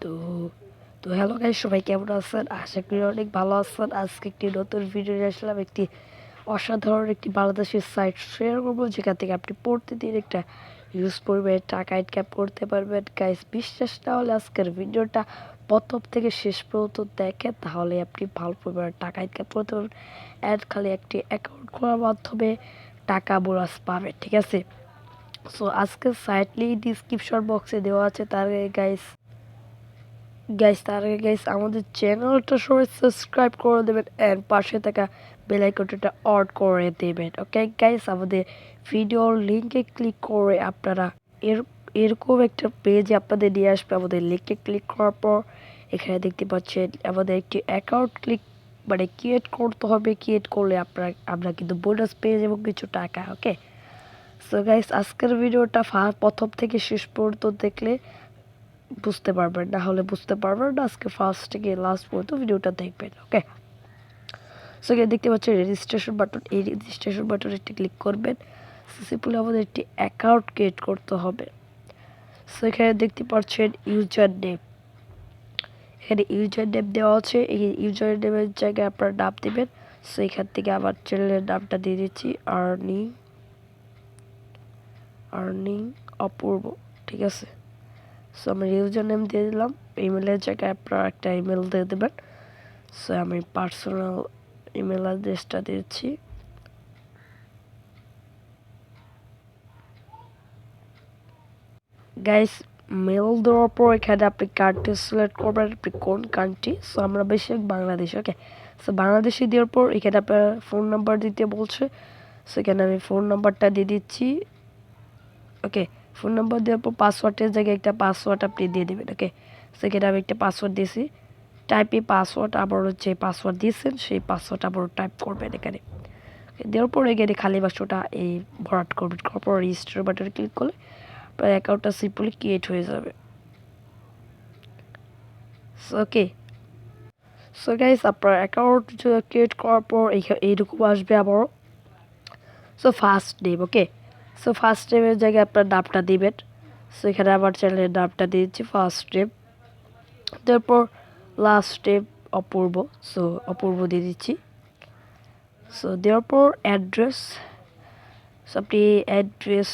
তো তো hello guys, সবাই কেমন আছেন? আশা করি অনেক ভালো আছেন। আজকে একটি নতুন ভিডিও নিয়ে আসলাম। একটি অসাধারণ একটি বাংলাদেশি সাইট শেয়ার করবো, যেখান থেকে আপনি প্রতিদিন একটা ইউজ করবেন, টাকা ইনকাম করতে পারবেন। গাইস, বিশ্বাস না হলে আজকের ভিডিওটা প্রথম থেকে শেষ পর্যন্ত দেখেন, তাহলে আপনি ভালো পরিমাণে টাকা ইনকাম করতে পারবেন। অ্যাড খালি একটি অ্যাকাউন্ট খোলার মাধ্যমে টাকা বোনাস পাবেন, ঠিক আছে? সো আজকের সাইট লিঙ্ক ডিসক্রিপশন বক্সে দেওয়া আছে। তার গাইস আমাদের চ্যানেলটা সবাই সাবস্ক্রাইব করে দেবেন এন্ড পাশে থাকা বেল আইকনটা অন করে দেবেন। ওকে গাইস, আমাদের ভিডিওর লিংকে ক্লিক করে আপনারা এরকম একটা পেজে আপনাদের নিয়ে আসবে। আমাদের লিংকে ক্লিক করার পর এখানে দেখতে পাচ্ছেন আমাদের একটি অ্যাকাউন্ট ক্রিয়েট করতে হবে। ক্রিয়েট করলে আমরা কিন্তু বোনাস পেয়ে যাবো কিছু টাকা। ওকে, সো গাইস, আজকের ভিডিওটা প্রথম থেকে শেষ পর্যন্ত দেখলে বুঝতে পারবেন, না হলে বুঝতে পারবেন না। আজকে ফার্স্ট থেকে লাস্ট পর্যন্ত ভিডিওটা দেখবেন। ওকে, সো এখানে দেখতে পাচ্ছেন রেজিস্ট্রেশন বাটন। এই রেজিস্ট্রেশন বাটনে একটি ক্লিক করবেন। সিম্পলি আমাদের একটি অ্যাকাউন্ট ক্রিয়েট করতে হবে। সো এখানে দেখতে পাচ্ছেন ইউজার নেম। এখানে ইউজার নেম দেওয়া আছে। এই ইউজার নেমের জায়গায় আপনার নাম দেবেন। সো এখান থেকে আমার চ্যানেলের নামটা দিয়ে দিচ্ছি, আর্নিং অপূর্ব, ঠিক আছে? সো আমি ইউজার নেম দিয়ে দিলাম। ইমেলের জায়গায় আপনারা একটা ইমেল দিয়ে দেবেন। সো আমি পার্সোনাল ইমেল অ্যাড্রেসটা দিচ্ছি। গাইস, মেল দেওয়ার পর এখানে আপনি কান্ট্রি সিলেক্ট করবেন, আপনি কোন কান্ট্রি। সো আমরা বেশি বাংলাদেশ। ওকে, সো বাংলাদেশে দেওয়ার পর এখানে আপনার ফোন নাম্বার দিতে বলছে। সো এখানে আমি ফোন নাম্বারটা দিয়ে দিচ্ছি। ওকে, ফোন নাম্বার দেওয়ার পর পাসওয়ার্ডের জায়গায় একটা পাসওয়ার্ড আপনি দিয়ে দেবেন। ওকে, সেখানে আমি একটা পাসওয়ার্ড দিয়েছি। টাইপে পাসওয়ার্ড, আবার যে পাসওয়ার্ড দিয়েছেন সেই পাসওয়ার্ড আবার টাইপ করবেন এখানে। দেওয়ার পর এখানে খালি বাক্সটা এই ভরাট করবেন। করার পর রেজিস্টার বাটনে ক্লিক করলে আপনার অ্যাকাউন্টটা সিম্পলি ক্রিয়েট হয়ে যাবে। ওকে, সো গাইস, আপনার অ্যাকাউন্ট ক্রিয়েট করার পর এইরকম আসবে আবারও। So first name. Okay, so first নেমের জায়গায় আপনার নামটা দিবেন। সো এখানে আমার চ্যানেলের নামটা দিয়েছি ফার্স্ট নেম। তারপর লাস্ট নেম অপূর্ব। সো অপূর্ব দিয়ে দিচ্ছি। সো দেওয়ার পর অ্যাড্রেস। সো আপনি অ্যাড্রেস,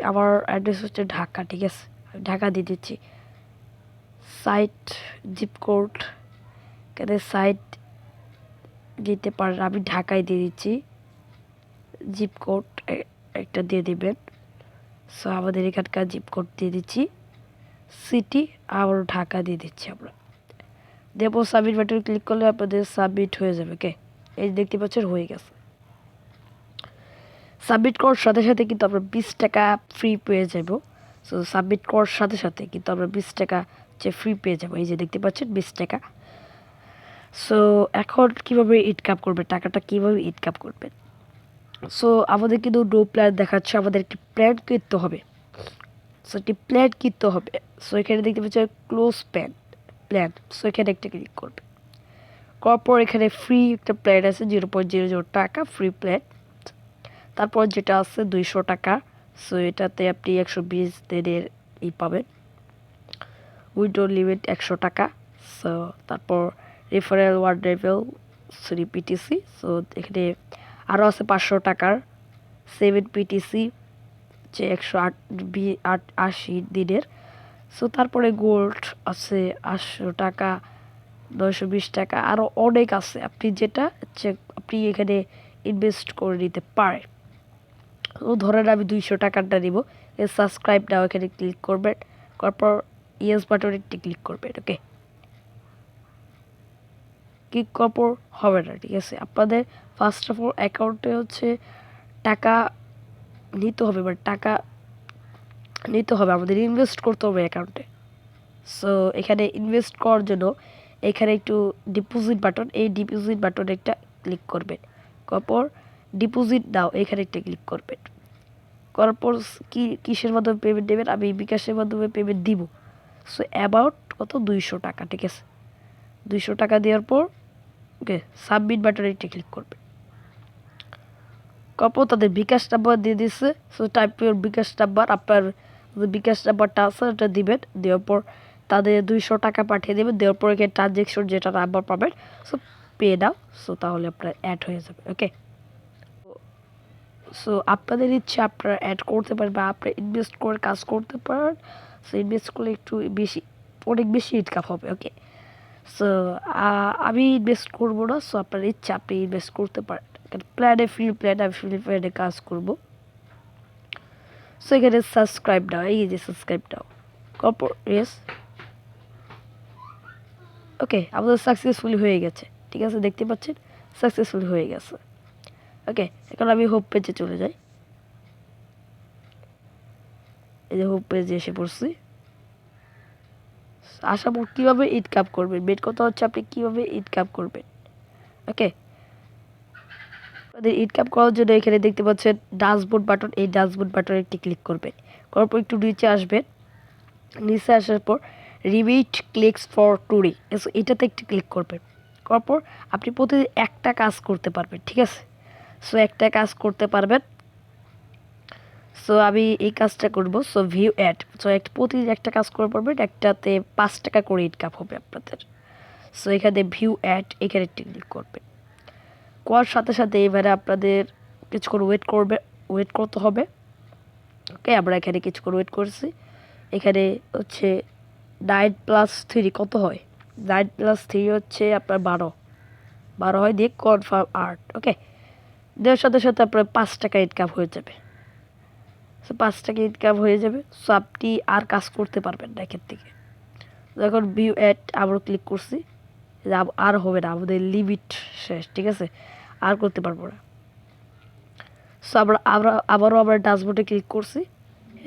আমার অ্যাড্রেস হচ্ছে ঢাকা, ঠিক আছে? ঢাকা দিয়ে দিচ্ছি। সাইট জিপ কোড, এখানে সাইট দিতে পারেন, আমি ঢাকায় দিয়ে দিচ্ছি। জিপ কোড একটা দিয়ে দিবেন। সো আমাদের এখানকার জিপ কোড দিয়ে দিচ্ছি। সিটি আবার ঢাকা দিয়ে দিচ্ছি আমরা। দেবো সাবমিট বাটন ক্লিক করলে আপনাদের সাবমিট হয়ে যাবে। ওকে, এই দেখতে পাচ্ছেন হয়ে গেছে। সাবমিট করার সাথে সাথে কিন্তু আমরা 20 টাকা ফ্রি পেয়ে যাব। সো সাবমিট করার সাথে সাথে কিন্তু আমরা 20 টাকা যে ফ্রি পেয়ে যাব। এই যে দেখতে পাচ্ছেন 20 টাকা। সো এখন কীভাবে ইনকাম করবে, টাকাটা কীভাবে ইনকাম করবেন? সো আমাদের কিন্তু নো প্ল্যান দেখাচ্ছে, আমাদের একটি প্ল্যান কিনতে হবে। সো একটি প্ল্যান কিনতে হবে। সো এখানে দেখতে পাচ্ছেন ক্লোজ প্ল্যান। সো এখানে একটা ক্লিক করবে। করার পর এখানে ফ্রি একটা প্ল্যান আছে 0.00 টাকা ফ্রি প্ল্যান। তারপর যেটা আছে 200 টাকা। সো এটাতে আপনি 120 দিনের পাবেন। উইড্রো লিমিট 100 টাকা। সো তারপর referral word level PTC. So এখানে আরও আছে 500 টাকার 7 পিটিসি, যে 180 দিনের। সো তারপরে গোল্ড আছে 800 টাকা, 920 টাকা, আরও অনেক আছে। আপনি যেটা আপনি এখানে ইনভেস্ট করে নিতে পারেন। ও ধরেন আমি 200 টাকাটা দিব। সাবস্ক্রাইব নাও এখানে ক্লিক করবেন। করার পর ইয়েস বাটনে একটি ক্লিক করবেন। ওকে, ক্লিক করার পর হবে না, ঠিক আছে? আপনাদের ফার্স্ট অফ অল অ্যাকাউন্টে হচ্ছে টাকা নিতে হবে, আমাদের ইনভেস্ট করতে হবে অ্যাকাউন্টে। সো এখানে ইনভেস্ট করার জন্য এখানে একটু ডিপোজিট বাটন, এই ডিপোজিট বাটনে একটা ক্লিক করবেন। করার পর ডিপোজিট দাও এখানে একটা ক্লিক করবেন। করার পর কিসের মাধ্যমে পেমেন্ট দেবেন? আমি বিকাশের মাধ্যমে পেমেন্ট দিব। সো অ্যামাউন্ট কত? 200 টাকা, ঠিক আছে? 200 টাকা দেওয়ার পর ওকে সাবমিট বাটনে একটা ক্লিক করবেন। করার তাদের বিকাশ নাম্বার দিয়ে দিচ্ছে। So type your bKash number, আপনার বিকাশ নাম্বারটা আছে ওটা দিবেন। দেওয়ার পর তাদের 200 টাকা পাঠিয়ে দেবেন, দেওয়ার পরে ট্রানজ্যাকশন যেটা নাম্বার পাবেন, সো পে দাও, সো তাহলে আপনার অ্যাড হয়ে যাবে। ওকে, সো আপনাদের ইচ্ছে আপনারা অ্যাড করতে পারেন বা আপনারা ইনভেস্ট করে কাজ করতে পারেন। সো ইনভেস্ট করলে একটু বেশি, অনেক বেশি ইনকাম হবে। ওকে, সো আমি ইনভেস্ট করবো না, সো আপনার ইচ্ছা আপনি ইনভেস্ট করতে পারেন। প্ল্যানে ফ্রি প্ল্যান, আমি ফ্রি প্ল্যানে কাজ করবো। সো এখানে সাবস্ক্রাইব দাও, এই যে সাবস্ক্রাইব দাও, ইয়েস। ওকে, আমাদের সাকসেসফুলি হয়ে গেছে, ঠিক আছে, দেখতে পাচ্ছেন সাকসেসফুল হয়ে গেছে। ওকে, এখন আমি হোপ পেজে চলে যাই। এই যে হোপ পেজে এসে পড়ছি। আশা করি কীভাবে ইনকাম করবেন, মেন কথা হচ্ছে আপনি কীভাবে ইনকাম করবেন। ওকে, আপনাদের ইনকাম করার জন্য এখানে দেখতে পাচ্ছেন ড্যাশবোর্ড বাটন, এই ড্যাশবোর্ড বাটনে একটি ক্লিক করবেন, করার পর একটু নিচে আসবেন, নিচে আসার পর রিমিট ক্লিকস ফর টুডে, এটাতে একটি ক্লিক করবেন, করার পর আপনি প্রতিদিন একটা কাজ করতে পারবেন, ঠিক আছে। সো একটা কাজ করতে পারবেন, সো আমি এই কাজটা করব। সো ভিউ অ্যাড, সো প্রতিদিন একটা কাজ করে পারবেন, একটাতে 5 টাকা করে ইনকাম হবে আপনাদের। সো এখানে ভিউ অ্যাড, এখানে একটি ক্লিক করবেন, করার সাথে সাথে এবারে আপনাদের কিছুক্ষণ ওয়েট করতে হবে। ওকে, আমরা এখানে কিছুক্ষণ ওয়েট করছি। এখানে হচ্ছে 9+3 কত হয়, 9+3 হচ্ছে আপনার 12 হয়, দিয়ে কনফার্ম আর্ট। ওকে, দেওয়ার সাথে সাথে আপনার 5 টাকা ইনকাম হয়ে যাবে। সো 5 টাকা ইনকাম হয়ে যাবে, সো আপনি আর কাজ করতে পারবেন না এখান থেকে। যখন ভিউ অ্যাড আবারও ক্লিক করছি, আর হবে না, আমাদের লিমিট শেষ, ঠিক আছে, আর করতে পারবো না। সো আবারও আমরা ড্যাশবোর্ডে ক্লিক করছি,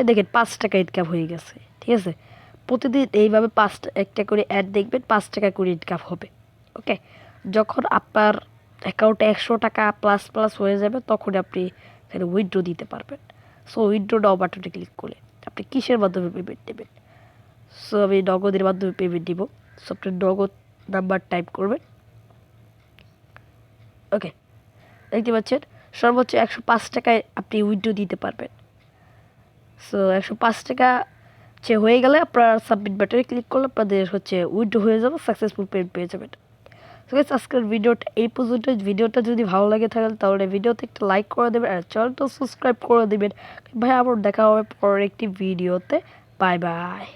দেখেন 5 টাকা ইনকাম হয়ে গেছে, ঠিক আছে। প্রতিদিন এইভাবে একটা করে অ্যাড দেখবেন, 5 টাকা করে ইনকাম হবে। ওকে, যখন আপনার অ্যাকাউন্টে 100 টাকা প্লাস প্লাস হয়ে যাবে, তখন আপনি এখানে উইথড্র দিতে পারবেন। সো উইথড্র নাও বাটনে ক্লিক করে আপনি কিসের মাধ্যমে পেমেন্ট দেবেন, সো আমি নগদের মাধ্যমে পেমেন্ট দিব। সো আপনি নগদ নাম্বার টাইপ করবেন। ওকে, দেখতে পাচ্ছেন সর্বোচ্চ 105 টাকায় আপনি উইথড্র দিতে পারবেন। সো 105 টাকা হয়ে গেলে আপনার সাবমিট বাটনে ক্লিক করলে আপনাদের হচ্ছে উইথড্র হয়ে যাবে, সাকসেসফুল পেমেন্ট পেয়ে যাবেন। তো গাইস, আজকের ভিডিওটা এই পর্যন্ত। ভিডিওটা যদি ভালো লাগে থাকে তাহলে ভিডিওতে একটা লাইক করে দেবেন আর চ্যানেলটা সাবস্ক্রাইব করে দেবেন। ভাই, আবার দেখা হবে পরের একটি ভিডিওতে। Bye bye.